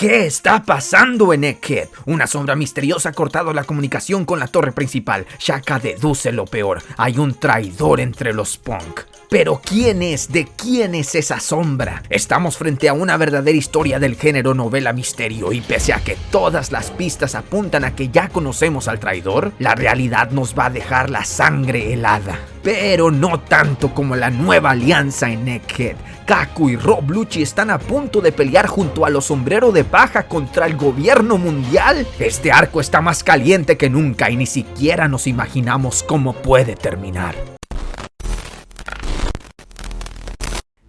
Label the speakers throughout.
Speaker 1: ¿Qué está pasando en Egghead? Una sombra misteriosa ha cortado la comunicación con la torre principal. Shaka deduce lo peor. Hay un traidor entre los Punk. Pero ¿quién es? ¿De quién es esa sombra? Estamos frente a una verdadera historia del género novela misterio y pese a que todas las pistas apuntan a que ya conocemos al traidor, la realidad nos va a dejar la sangre helada. Pero no tanto como la nueva alianza en Egghead. Kaku y Rob Lucci están a punto de pelear junto a los sombreros de paja contra el gobierno mundial. Este arco está más caliente que nunca y ni siquiera nos imaginamos cómo puede terminar.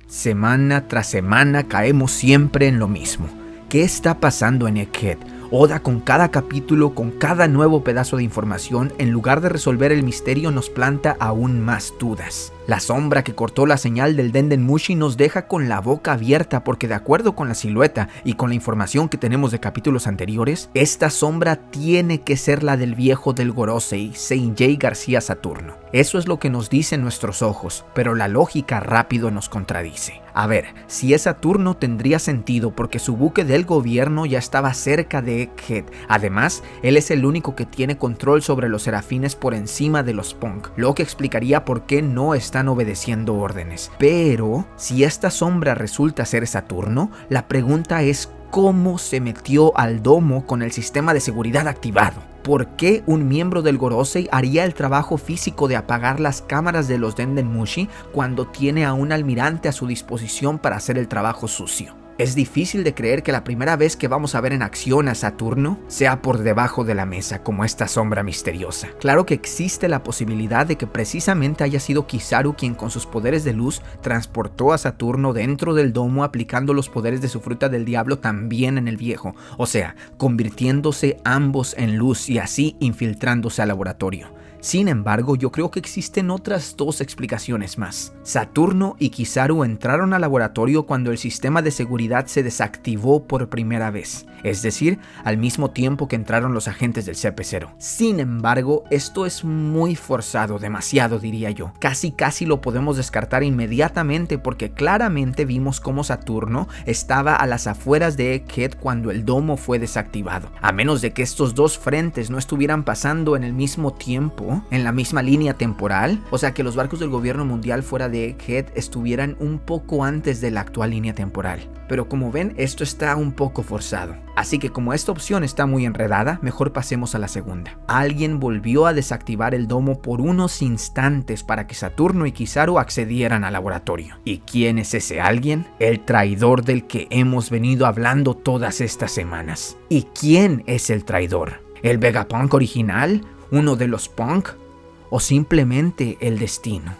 Speaker 1: Semana tras semana caemos siempre en lo mismo. ¿Qué está pasando en Egghead? Oda con cada capítulo, con cada nuevo pedazo de información, en lugar de resolver el misterio nos planta aún más dudas. La sombra que cortó la señal del Dendenmushi nos deja con la boca abierta porque de acuerdo con la silueta y con la información que tenemos de capítulos anteriores, esta sombra tiene que ser la del viejo del Gorosei, Seijei García Saturno. Eso es lo que nos dicen nuestros ojos, pero la lógica rápido nos contradice. A ver, si es Saturno tendría sentido porque su buque del gobierno ya estaba cerca de Egghead. Además, él es el único que tiene control sobre los serafines por encima de los Punk, lo que explicaría por qué no están obedeciendo órdenes. Pero, si esta sombra resulta ser Saturno, la pregunta es ¿cómo se metió al domo con el sistema de seguridad activado? ¿Por qué un miembro del Gorosei haría el trabajo físico de apagar las cámaras de los Dendenmushi cuando tiene a un almirante a su disposición para hacer el trabajo sucio? Es difícil de creer que la primera vez que vamos a ver en acción a Saturno sea por debajo de la mesa como esta sombra misteriosa. Claro que existe la posibilidad de que precisamente haya sido Kizaru quien con sus poderes de luz transportó a Saturno dentro del domo aplicando los poderes de su fruta del diablo también en el viejo, o sea, convirtiéndose ambos en luz y así infiltrándose al laboratorio. Sin embargo, yo creo que existen otras dos explicaciones más. Saturno y Kizaru entraron al laboratorio cuando el sistema de seguridad se desactivó por primera vez, es decir, al mismo tiempo que entraron los agentes del CP0. Sin embargo, esto es muy forzado, demasiado diría yo. Casi lo podemos descartar inmediatamente porque claramente vimos cómo Saturno estaba a las afueras de Egghead cuando el domo fue desactivado. A menos de que estos dos frentes no estuvieran pasando en el mismo tiempo, en la misma línea temporal, o sea que los barcos del gobierno mundial fuera de Egghead estuvieran un poco antes de la actual línea temporal. Pero como ven, esto está un poco forzado. Así que como esta opción está muy enredada, mejor pasemos a la segunda. Alguien volvió a desactivar el domo por unos instantes para que Saturno y Kizaru accedieran al laboratorio. ¿Y quién es ese alguien? El traidor del que hemos venido hablando todas estas semanas. ¿Y quién es el traidor? ¿El Vegapunk original? ¿Uno de los Punk? ¿O simplemente el destino?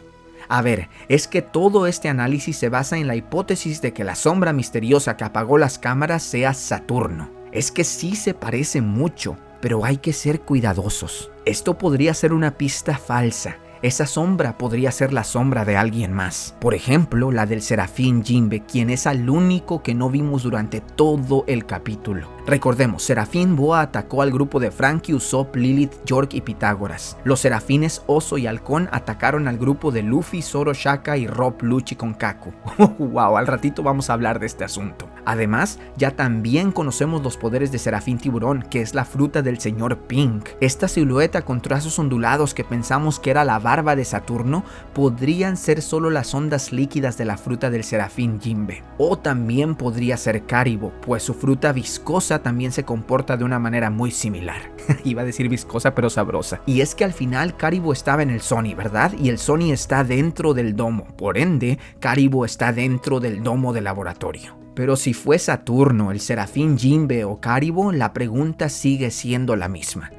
Speaker 1: A ver, es que todo este análisis se basa en la hipótesis de que la sombra misteriosa que apagó las cámaras sea Saturno. Es que sí se parece mucho, pero hay que ser cuidadosos. Esto podría ser una pista falsa. Esa sombra podría ser la sombra de alguien más. Por ejemplo, la del Serafín Jinbe, quien es el único que no vimos durante todo el capítulo. Recordemos, Serafín Boa atacó al grupo de Franky, Usopp, Lilith, York y Pitágoras. Los serafines Oso y Halcón atacaron al grupo de Luffy, Zoro, Shaka y Rob Lucci con Kaku. Wow, al ratito vamos a hablar de este asunto. Además, ya también conocemos los poderes de Serafín Tiburón, que es la fruta del señor Pink. Esta silueta con trazos ondulados que pensamos que era la barba de Saturno, podrían ser solo las ondas líquidas de la fruta del Serafín Jinbe. O también podría ser Karibo, pues su fruta viscosa también se comporta de una manera muy similar. Iba a decir viscosa pero sabrosa. Y es que al final Karibo estaba en el Sony, ¿verdad? Y el Sony está dentro del domo. Por ende, Karibo está dentro del domo del laboratorio. Pero si fue Saturno, el Serafín Jinbe o Karibo, la pregunta sigue siendo la misma.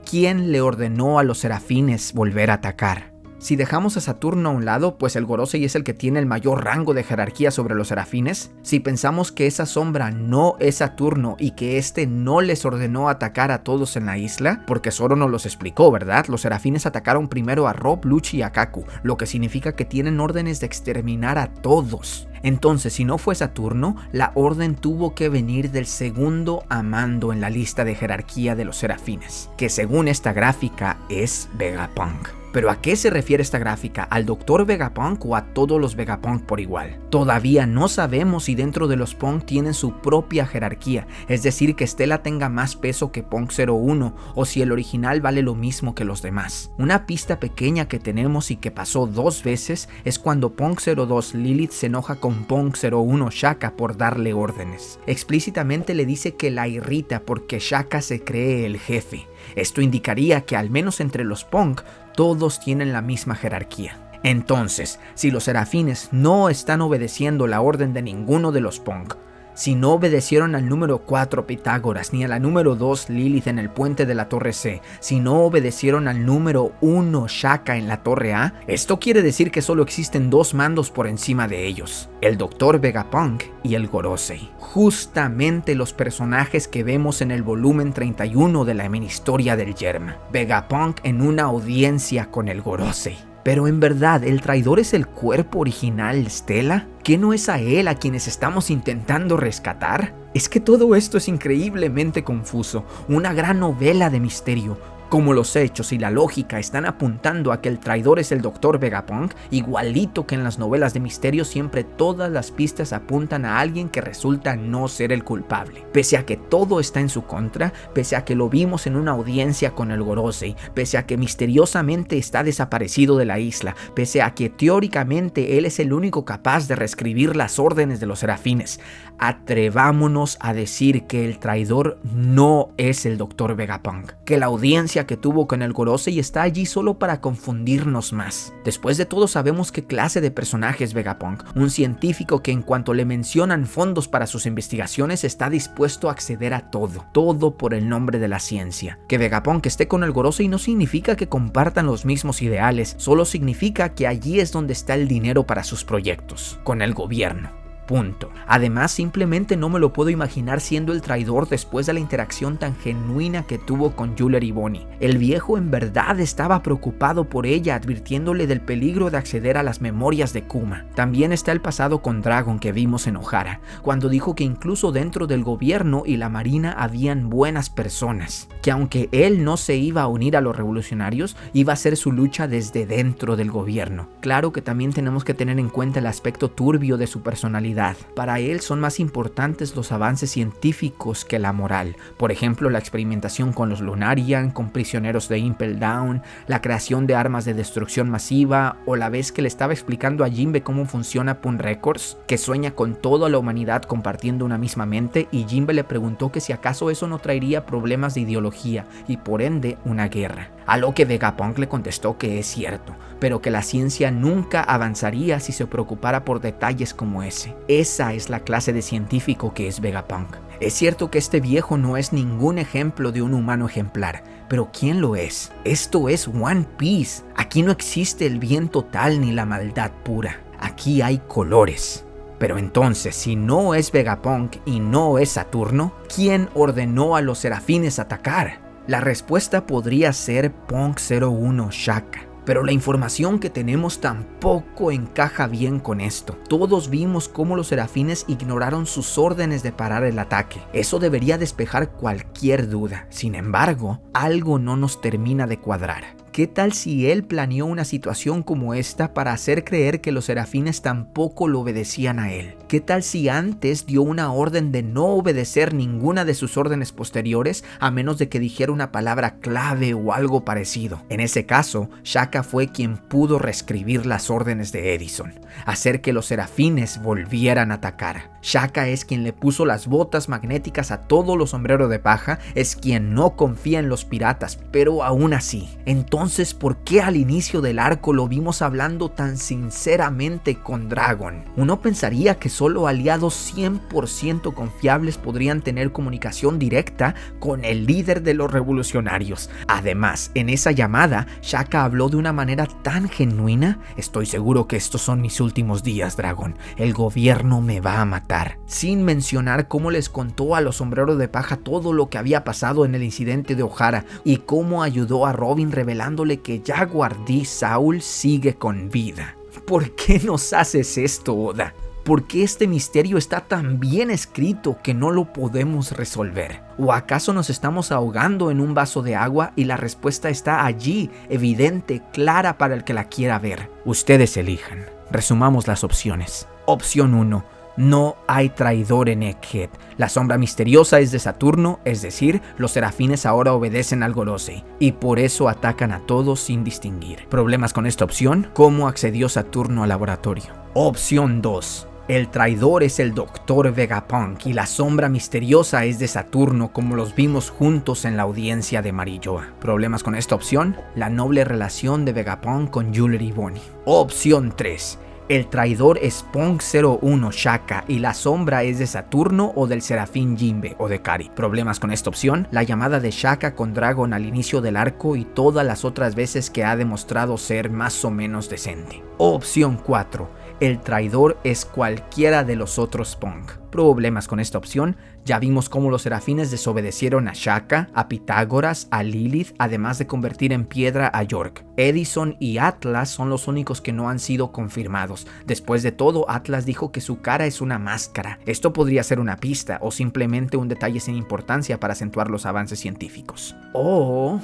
Speaker 1: ¿Quién le ordenó a los serafines volver a atacar? Si dejamos a Saturno a un lado, pues el Gorosei es el que tiene el mayor rango de jerarquía sobre los serafines. Si pensamos que esa sombra no es Saturno y que este no les ordenó atacar a todos en la isla, porque Zoro nos los explicó, ¿verdad? Los serafines atacaron primero a Rob, Lucci y a Kaku, lo que significa que tienen órdenes de exterminar a todos. Entonces, si no fue Saturno, la orden tuvo que venir del segundo a mando en la lista de jerarquía de los serafines, que según esta gráfica es Vegapunk. ¿Pero a qué se refiere esta gráfica? ¿Al Dr. Vegapunk o a todos los Vegapunk por igual? Todavía no sabemos si dentro de los Punk tienen su propia jerarquía, es decir, que Stella tenga más peso que Punk 01 o si el original vale lo mismo que los demás. Una pista pequeña que tenemos y que pasó 2 veces es cuando Punk 02 Lilith se enoja con Punk 01 Shaka por darle órdenes. Explícitamente le dice que la irrita porque Shaka se cree el jefe. Esto indicaría que al menos entre los Punk todos tienen la misma jerarquía. Entonces, si los serafines no están obedeciendo la orden de ninguno de los Punk, si no obedecieron al número 4 Pitágoras ni a la número 2 Lilith en el puente de la Torre C, si no obedecieron al número 1 Shaka en la Torre A, esto quiere decir que solo existen 2 mandos por encima de ellos, el Dr. Vegapunk y el Gorosei. Justamente los personajes que vemos en el volumen 31 de la mini historia del Yerma. Vegapunk en una audiencia con el Gorosei. Pero en verdad, ¿el traidor es el cuerpo original Stella? ¿Que no es a él a quienes estamos intentando rescatar? Es que todo esto es increíblemente confuso, una gran novela de misterio. Como los hechos y la lógica están apuntando a que el traidor es el Dr. Vegapunk, igualito que en las novelas de misterio, siempre todas las pistas apuntan a alguien que resulta no ser el culpable. Pese a que todo está en su contra, pese a que lo vimos en una audiencia con el Gorosei, pese a que misteriosamente está desaparecido de la isla, pese a que teóricamente él es el único capaz de reescribir las órdenes de los serafines, atrevámonos a decir que el traidor no es el Dr. Vegapunk, que la audiencia que tuvo con el Gorosei está allí solo para confundirnos más. Después de todo sabemos qué clase de personaje es Vegapunk, un científico que en cuanto le mencionan fondos para sus investigaciones está dispuesto a acceder a todo por el nombre de la ciencia. Que Vegapunk esté con el Gorosei no significa que compartan los mismos ideales, solo significa que allí es donde está el dinero para sus proyectos, con el gobierno. Punto. Además, simplemente no me lo puedo imaginar siendo el traidor después de la interacción tan genuina que tuvo con Juller y Bonnie. El viejo en verdad estaba preocupado por ella, advirtiéndole del peligro de acceder a las memorias de Kuma. También está el pasado con Dragon que vimos en Ohara, cuando dijo que incluso dentro del gobierno y la marina habían buenas personas, que aunque él no se iba a unir a los revolucionarios, iba a hacer su lucha desde dentro del gobierno. Claro que también tenemos que tener en cuenta el aspecto turbio de su personalidad. Para él son más importantes los avances científicos que la moral. Por ejemplo, la experimentación con los Lunarian, con prisioneros de Impel Down, la creación de armas de destrucción masiva, o la vez que le estaba explicando a Jinbe cómo funciona Pun Records, que sueña con toda la humanidad compartiendo una misma mente, y Jinbe le preguntó que si acaso eso no traería problemas de ideología y por ende una guerra. A lo que Vegapunk le contestó que es cierto, pero que la ciencia nunca avanzaría si se preocupara por detalles como ese. Esa es la clase de científico que es Vegapunk. Es cierto que este viejo no es ningún ejemplo de un humano ejemplar, pero ¿quién lo es? Esto es One Piece. Aquí no existe el bien total ni la maldad pura. Aquí hay colores. Pero entonces, si no es Vegapunk y no es Saturno, ¿quién ordenó a los serafines atacar? La respuesta podría ser Punk 01 Shaka. Pero la información que tenemos tampoco encaja bien con esto. Todos vimos cómo los serafines ignoraron sus órdenes de parar el ataque. Eso debería despejar cualquier duda. Sin embargo, algo no nos termina de cuadrar. ¿Qué tal si él planeó una situación como esta para hacer creer que los serafines tampoco lo obedecían a él? ¿Qué tal si antes dio una orden de no obedecer ninguna de sus órdenes posteriores a menos de que dijera una palabra clave o algo parecido? En ese caso, Shaka fue quien pudo reescribir las órdenes de Edison, hacer que los serafines volvieran a atacar. Shaka es quien le puso las botas magnéticas a todos los sombreros de paja, es quien no confía en los piratas, pero aún así, entonces, ¿por qué al inicio del arco lo vimos hablando tan sinceramente con Dragon? Uno pensaría que solo aliados 100% confiables podrían tener comunicación directa con el líder de los revolucionarios. Además, en esa llamada, Shaka habló de una manera tan genuina. Estoy seguro que estos son mis últimos días, Dragon. El gobierno me va a matar. Sin mencionar cómo les contó a los sombreros de paja todo lo que había pasado en el incidente de Ohara y cómo ayudó a Robin revelándole que Jaguar D. Saul sigue con vida. ¿Por qué nos haces esto, Oda? ¿Por qué este misterio está tan bien escrito que no lo podemos resolver? ¿O acaso nos estamos ahogando en un vaso de agua y la respuesta está allí, evidente, clara para el que la quiera ver? Ustedes elijan. Resumamos las opciones. Opción 1. No hay traidor en Egghead. La sombra misteriosa es de Saturno, es decir, los serafines ahora obedecen al Gorosei y por eso atacan a todos sin distinguir. ¿Problemas con esta opción? ¿Cómo accedió Saturno al laboratorio? Opción 2. El traidor es el Dr. Vegapunk y la sombra misteriosa es de Saturno, como los vimos juntos en la audiencia de Marilloa. ¿Problemas con esta opción? La noble relación de Vegapunk con Jewelry Bonnie. Opción 3. El traidor es Punk 01 Shaka y la sombra es de Saturno o del Serafín Jinbe o de Kari. ¿Problemas con esta opción? La llamada de Shaka con Dragon al inicio del arco y todas las otras veces que ha demostrado ser más o menos decente. Opción 4. El traidor es cualquiera de los otros Punk. ¿Problemas con esta opción? Ya vimos cómo los serafines desobedecieron a Shaka, a Pitágoras, a Lilith, además de convertir en piedra a York. Edison y Atlas son los únicos que no han sido confirmados. Después de todo, Atlas dijo que su cara es una máscara. Esto podría ser una pista o simplemente un detalle sin importancia para acentuar los avances científicos. O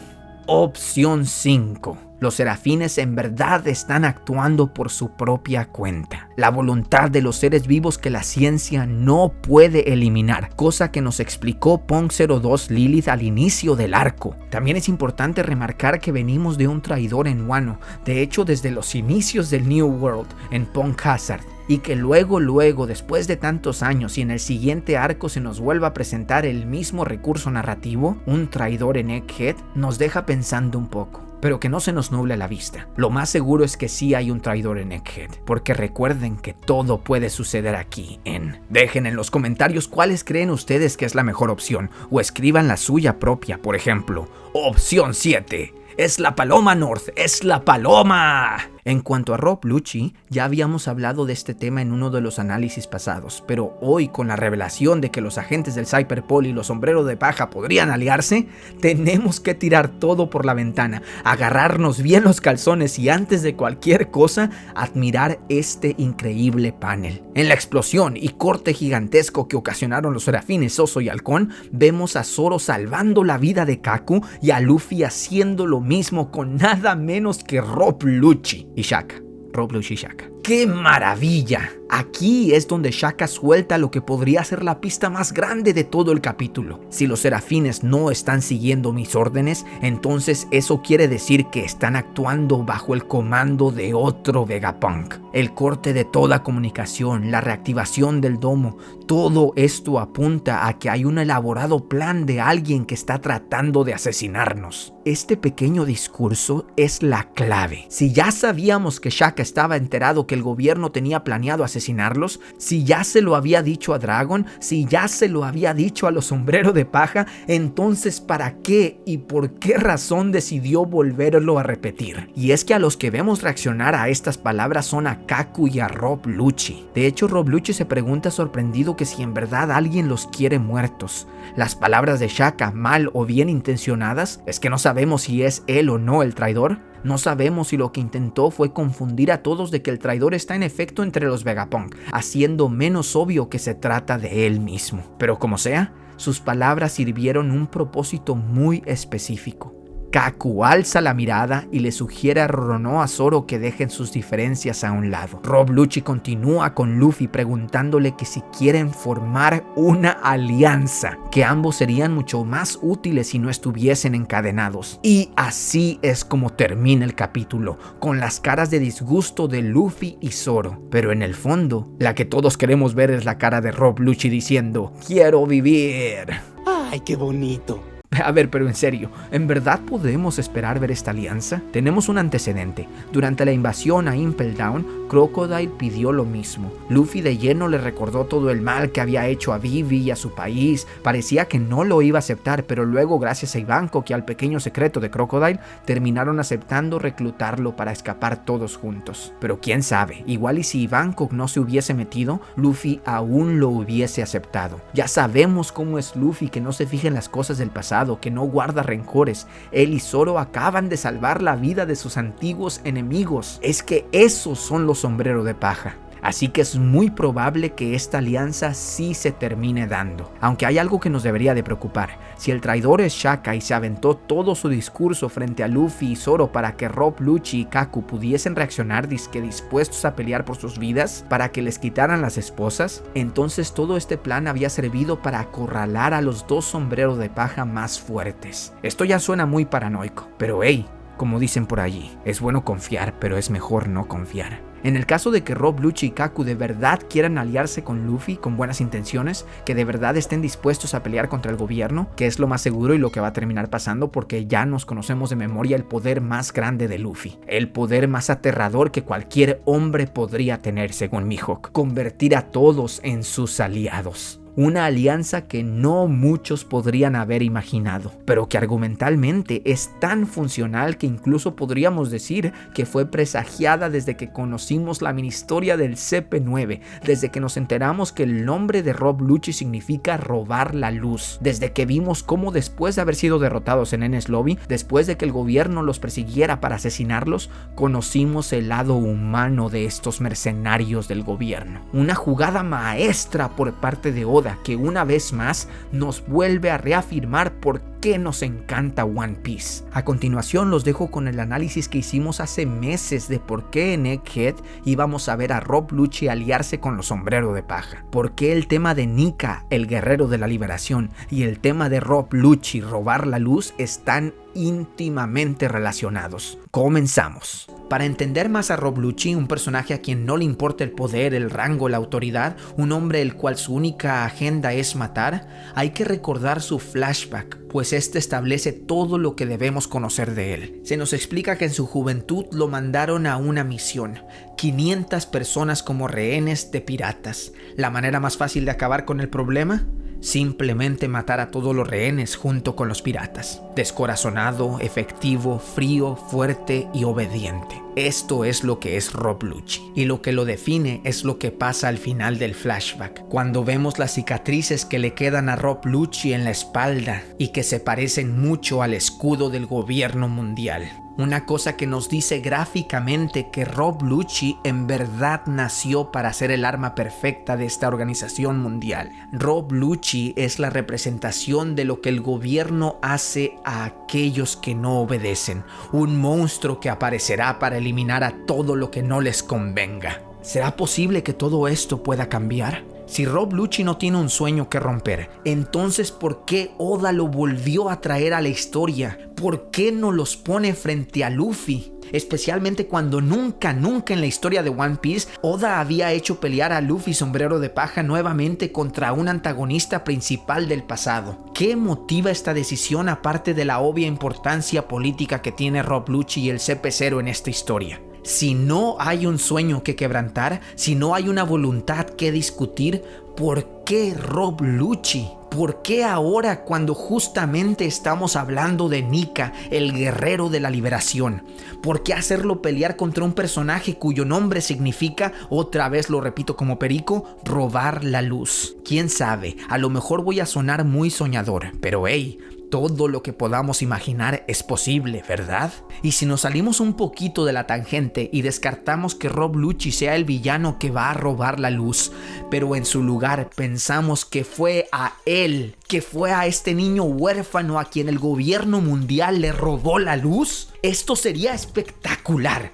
Speaker 1: opción 5. Los serafines en verdad están actuando por su propia cuenta. La voluntad de los seres vivos que la ciencia no puede eliminar, cosa que nos explicó Punk 02 Lilith al inicio del arco. También es importante remarcar que venimos de un traidor en Wano, de hecho desde los inicios del New World en Punk Hazard, y que luego, después de tantos años y en el siguiente arco se nos vuelva a presentar el mismo recurso narrativo, un traidor en Egghead, nos deja pensando un poco. Pero que no se nos nuble la vista. Lo más seguro es que sí hay un traidor en Egghead, porque recuerden que todo puede suceder aquí en... Dejen en los comentarios cuáles creen ustedes que es la mejor opción, o escriban la suya propia, por ejemplo. Opción 7. Es la Paloma North, es la Paloma. En cuanto a Rob Lucci, ya habíamos hablado de este tema en uno de los análisis pasados, pero hoy con la revelación de que los agentes del Cyberpol y los sombreros de paja podrían aliarse, tenemos que tirar todo por la ventana, agarrarnos bien los calzones y antes de cualquier cosa, admirar este increíble panel. En la explosión y corte gigantesco que ocasionaron los serafines Oso y Halcón, vemos a Zoro salvando la vida de Kaku y a Luffy haciendo lo mismo con nada menos que Rob Lucci y Shaka. Rob Lucci y Shaka. ¡Qué maravilla! Aquí es donde Shaka suelta lo que podría ser la pista más grande de todo el capítulo. Si los serafines no están siguiendo mis órdenes, entonces eso quiere decir que están actuando bajo el comando de otro Vegapunk. El corte de toda comunicación, la reactivación del domo, todo esto apunta a que hay un elaborado plan de alguien que está tratando de asesinarnos. Este pequeño discurso es la clave. Si ya sabíamos que Shaka estaba enterado que el gobierno tenía planeado asesinarlos, si ya se lo había dicho a Dragon, si ya se lo había dicho a los sombreros de paja, entonces ¿para qué y por qué razón decidió volverlo a repetir? Y es que a los que vemos reaccionar a estas palabras son a Kaku y a Rob Lucci. De hecho, Rob Lucci se pregunta sorprendido que si en verdad alguien los quiere muertos. Las palabras de Shaka, mal o bien intencionadas, es que no sabemos si es él o no el traidor. No sabemos si lo que intentó fue confundir a todos de que el traidor está en efecto entre los Vegapunk, haciendo menos obvio que se trata de él mismo. Pero como sea, sus palabras sirvieron un propósito muy específico. Kaku alza la mirada y le sugiere a Roronoa Zoro que dejen sus diferencias a un lado. Rob Lucci continúa con Luffy preguntándole que si quieren formar una alianza, que ambos serían mucho más útiles si no estuviesen encadenados. Y así es como termina el capítulo, con las caras de disgusto de Luffy y Zoro. Pero en el fondo, la que todos queremos ver es la cara de Rob Lucci diciendo: ¡Quiero vivir!
Speaker 2: ¡Ay, qué bonito!
Speaker 1: A ver, pero en serio, ¿en verdad podemos esperar ver esta alianza? Tenemos un antecedente. Durante la invasión a Impel Down, Crocodile pidió lo mismo. Luffy de lleno le recordó todo el mal que había hecho a Vivi y a su país. Parecía que no lo iba a aceptar, pero luego, gracias a Ivankov y al pequeño secreto de Crocodile, terminaron aceptando reclutarlo para escapar todos juntos. Pero quién sabe, igual y si Ivankov no se hubiese metido, Luffy aún lo hubiese aceptado. Ya sabemos cómo es Luffy, que no se fija en las cosas del pasado, que no guarda rencores. Él y Zoro acaban de salvar la vida de sus antiguos enemigos. Es que esos son los sombreros de paja. Así que es muy probable que esta alianza sí se termine dando. Aunque hay algo que nos debería de preocupar. Si el traidor es Shaka y se aventó todo su discurso frente a Luffy y Zoro para que Rob, Lucci y Kaku pudiesen reaccionar dispuestos a pelear por sus vidas para que les quitaran las esposas, entonces todo este plan había servido para acorralar a los dos sombreros de paja más fuertes. Esto ya suena muy paranoico, pero hey, como dicen por allí, es bueno confiar, pero es mejor no confiar. En el caso de que Rob, Lucci y Kaku de verdad quieran aliarse con Luffy con buenas intenciones, que de verdad estén dispuestos a pelear contra el gobierno, que es lo más seguro y lo que va a terminar pasando porque ya nos conocemos de memoria el poder más grande de Luffy, el poder más aterrador que cualquier hombre podría tener según Mihawk, convertir a todos en sus aliados. Una alianza que no muchos podrían haber imaginado, pero que argumentalmente es tan funcional que incluso podríamos decir que fue presagiada desde que conocimos la mini historia del CP9, desde que nos enteramos que el nombre de Rob Lucci significa robar la luz, desde que vimos cómo después de haber sido derrotados en Enies Lobby, después de que el gobierno los persiguiera para asesinarlos, conocimos el lado humano de estos mercenarios del gobierno. Una jugada maestra por parte de Oda, que una vez más nos vuelve a reafirmar por qué nos encanta One Piece. A continuación los dejo con el análisis que hicimos hace meses de por qué en Egghead íbamos a ver a Rob Lucci aliarse con los sombreros de paja, por qué el tema de Nika, el guerrero de la liberación, y el tema de Rob Lucci, robar la luz, están íntimamente relacionados. Comenzamos. Para entender más a Rob Lucci, un personaje a quien no le importa el poder, el rango, la autoridad, un hombre el cual su única agenda es matar, hay que recordar su flashback, pues este establece todo lo que debemos conocer de él. Se nos explica que en su juventud lo mandaron a una misión, 500 personas como rehenes de piratas. ¿La manera más fácil de acabar con el problema? Simplemente matar a todos los rehenes junto con los piratas. Descorazonado, efectivo, frío, fuerte y obediente. Esto es lo que es Rob Lucci. Y lo que lo define es lo que pasa al final del flashback, cuando vemos las cicatrices que le quedan a Rob Lucci en la espalda y que se parecen mucho al escudo del gobierno mundial. Una cosa que nos dice gráficamente que Rob Lucci en verdad nació para ser el arma perfecta de esta organización mundial. Rob Lucci es la representación de lo que el gobierno hace a aquellos que no obedecen. Un monstruo que aparecerá para eliminar a todo lo que no les convenga. ¿Será posible que todo esto pueda cambiar? Si Rob Lucci no tiene un sueño que romper, entonces ¿por qué Oda lo volvió a traer a la historia? ¿Por qué no los pone frente a Luffy? Especialmente cuando nunca en la historia de One Piece Oda había hecho pelear a Luffy sombrero de paja nuevamente contra un antagonista principal del pasado. ¿Qué motiva esta decisión aparte de la obvia importancia política que tiene Rob Lucci y el CP0 en esta historia? Si no hay un sueño que quebrantar, si no hay una voluntad que discutir, ¿por qué Rob Lucci? ¿Por qué ahora cuando justamente estamos hablando de Nika, el guerrero de la liberación? ¿Por qué hacerlo pelear contra un personaje cuyo nombre significa, otra vez lo repito como perico, robar la luz? ¿Quién sabe? A lo mejor voy a sonar muy soñador, pero hey, todo lo que podamos imaginar es posible, ¿verdad? Y si nos salimos un poquito de la tangente y descartamos que Rob Lucci sea el villano que va a robar la luz, pero en su lugar pensamos que fue a él, que fue a este niño huérfano a quien el gobierno mundial le robó la luz, esto sería espectacular.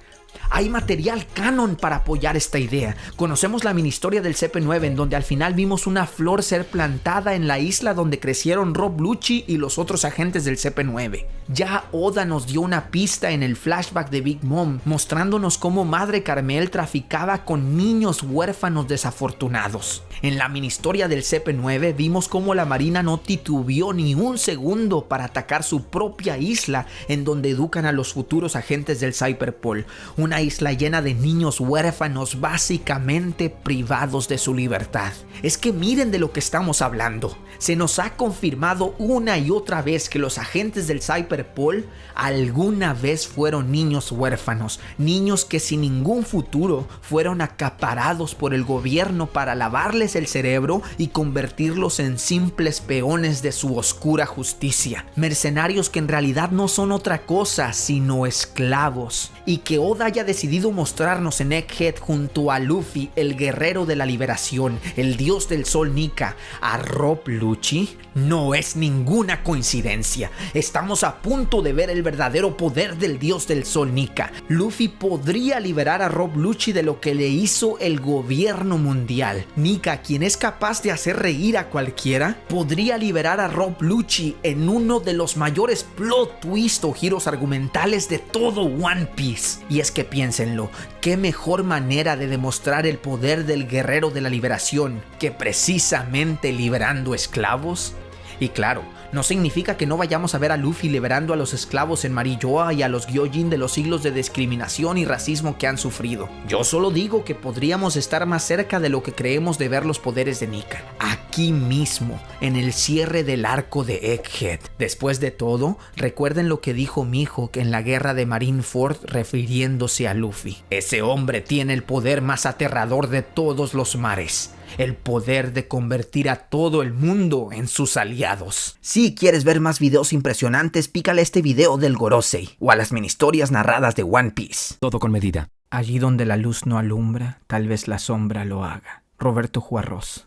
Speaker 1: Hay material canon para apoyar esta idea. Conocemos la mini historia del CP9 en donde al final vimos una flor ser plantada en la isla donde crecieron Rob Lucci y los otros agentes del CP9. Ya Oda nos dio una pista en el flashback de Big Mom, mostrándonos cómo Madre Carmel traficaba con niños huérfanos desafortunados. En la mini historia del CP9 vimos cómo la marina no titubeó ni un segundo para atacar su propia isla en donde educan a los futuros agentes del Cyberpol, una isla llena de niños huérfanos básicamente privados de su libertad. Es que miren de lo que estamos hablando. Se nos ha confirmado una y otra vez que los agentes del Cyberpol alguna vez fueron niños huérfanos, niños que sin ningún futuro fueron acaparados por el gobierno para lavarles robarles el cerebro y convertirlos en simples peones de su oscura justicia. Mercenarios que en realidad no son otra cosa sino esclavos. Y que Oda haya decidido mostrarnos en Egghead junto a Luffy, el guerrero de la liberación, el dios del sol Nika, a Rob Lucci, no es ninguna coincidencia. Estamos a punto de ver el verdadero poder del dios del sol Nika. Luffy podría liberar a Rob Lucci de lo que le hizo el gobierno mundial. Nika, quien es capaz de hacer reír a cualquiera, podría liberar a Rob Lucci en uno de los mayores plot twist o giros argumentales de todo One Piece. Y es que piénsenlo, qué mejor manera de demostrar el poder del guerrero de la liberación que precisamente liberando esclavos. Y claro, no significa que no vayamos a ver a Luffy liberando a los esclavos en Marilloa y a los Gyojin de los siglos de discriminación y racismo que han sufrido. Yo solo digo que podríamos estar más cerca de lo que creemos de ver los poderes de Nika, aquí mismo, en el cierre del arco de Egghead. Después de todo, recuerden lo que dijo Mihawk en la guerra de Marineford refiriéndose a Luffy. Ese hombre tiene el poder más aterrador de todos los mares. El poder de convertir a todo el mundo en sus aliados. Si quieres ver más videos impresionantes, pícale a este video del Gorosei o a las mini historias narradas de One Piece.
Speaker 3: Todo con medida.
Speaker 1: Allí donde la luz no alumbra, tal vez la sombra lo haga. Roberto Juarros.